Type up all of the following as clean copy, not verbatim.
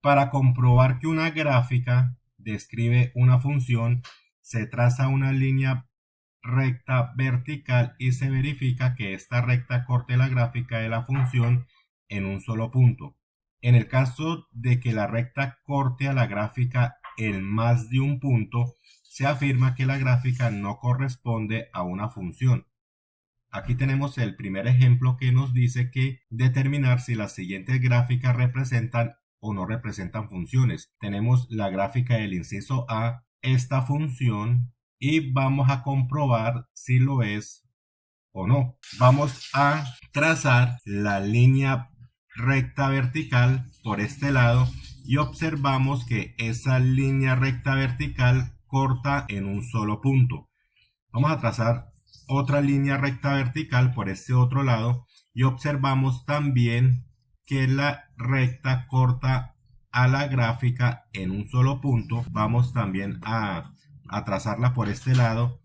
Para comprobar que una gráfica describe una función, se traza una línea recta vertical y se verifica que esta recta corte la gráfica de la función en un solo punto. En el caso de que la recta corte a la gráfica en más de un punto, se afirma que la gráfica no corresponde a una función. Aquí tenemos el primer ejemplo que nos dice que determinar si las siguientes gráficas representan o no representan funciones. Tenemos la gráfica del inciso A, esta función, y vamos a comprobar si lo es o no. Vamos a trazar la línea recta vertical por este lado y observamos que esa línea recta vertical corta en un solo punto. Vamos a trazar otra línea recta vertical por este otro lado y observamos también que la recta corta a la gráfica en un solo punto. Vamos también a trazarla por este lado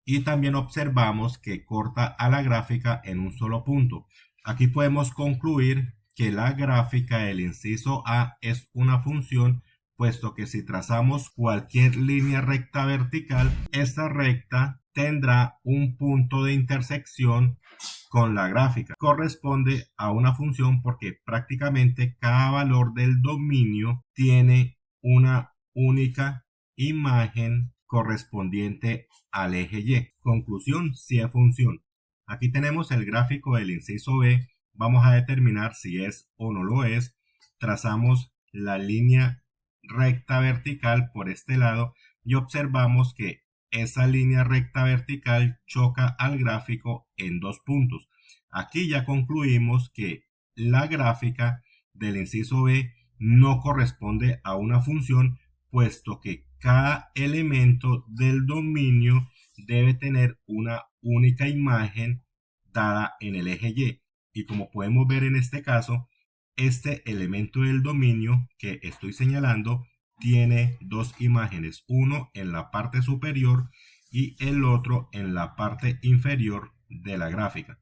y también observamos que corta a la gráfica en un solo punto. Aquí podemos concluir que la gráfica del inciso A es una función, puesto que si trazamos cualquier línea recta vertical, esta recta tendrá un punto de intersección con la gráfica. Corresponde a una función porque prácticamente cada valor del dominio tiene una única imagen correspondiente al eje Y. Conclusión, si es función. Aquí tenemos el gráfico del inciso B. Vamos a determinar si es o no lo es. Trazamos la línea recta vertical por este lado y observamos que esa línea recta vertical choca al gráfico en dos puntos. Aquí ya concluimos que la gráfica del inciso B no corresponde a una función, puesto que cada elemento del dominio debe tener una única imagen dada en el eje Y. Y como podemos ver en este caso, este elemento del dominio que estoy señalando tiene dos imágenes, uno en la parte superior y el otro en la parte inferior de la gráfica.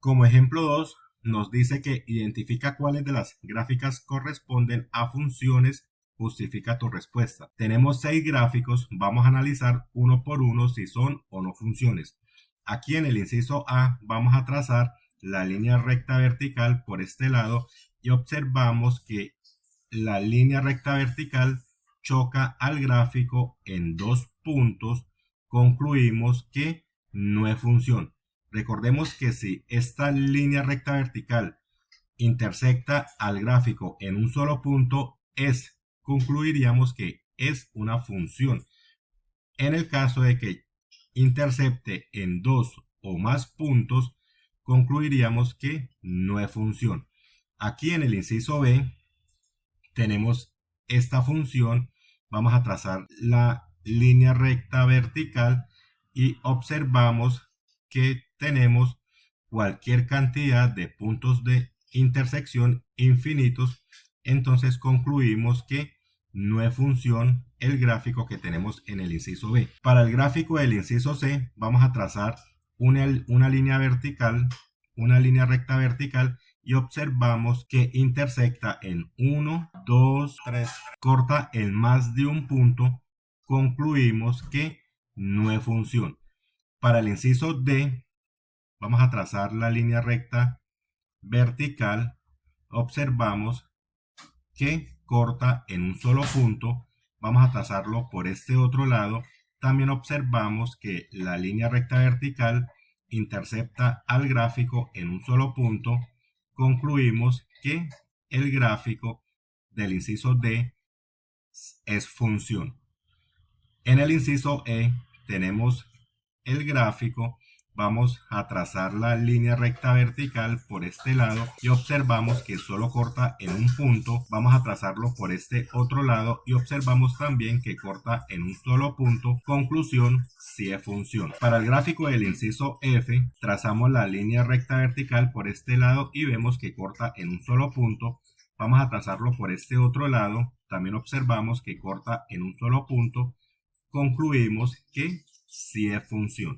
Como ejemplo 2, nos dice que identifica cuáles de las gráficas corresponden a funciones, justifica tu respuesta. Tenemos 6 gráficos, vamos a analizar uno por uno si son o no funciones. Aquí en el inciso A vamos a trazar la línea recta vertical por este lado y observamos que la línea recta vertical choca al gráfico en dos puntos. Concluimos que no es función. Recordemos que si esta línea recta vertical intersecta al gráfico en un solo punto, concluiríamos que es una función. En el caso de que intercepte en dos o más puntos, concluiríamos que no es función. Aquí en el inciso B tenemos esta función. Vamos a trazar la línea recta vertical y observamos que tenemos cualquier cantidad de puntos de intersección infinitos. Entonces concluimos que no es función el gráfico que tenemos en el inciso B. Para el gráfico del inciso C vamos a trazar una línea vertical, una línea recta vertical, y observamos que intersecta en 1, 2, 3, corta en más de un punto. Concluimos que no es función. Para el inciso D vamos a trazar la línea recta vertical. Observamos que corta en un solo punto. Vamos a trazarlo por este otro lado. También observamos que la línea recta vertical intercepta al gráfico en un solo punto. Concluimos que el gráfico del inciso D es función. En el inciso E tenemos el gráfico. Vamos a trazar la línea recta vertical por este lado y observamos que solo corta en un punto. Vamos a trazarlo por este otro lado y observamos también que corta en un solo punto. Conclusión, sí es función. Para el gráfico del inciso F, trazamos la línea recta vertical por este lado y vemos que corta en un solo punto. Vamos a trazarlo por este otro lado. También observamos que corta en un solo punto. Concluimos que sí es función.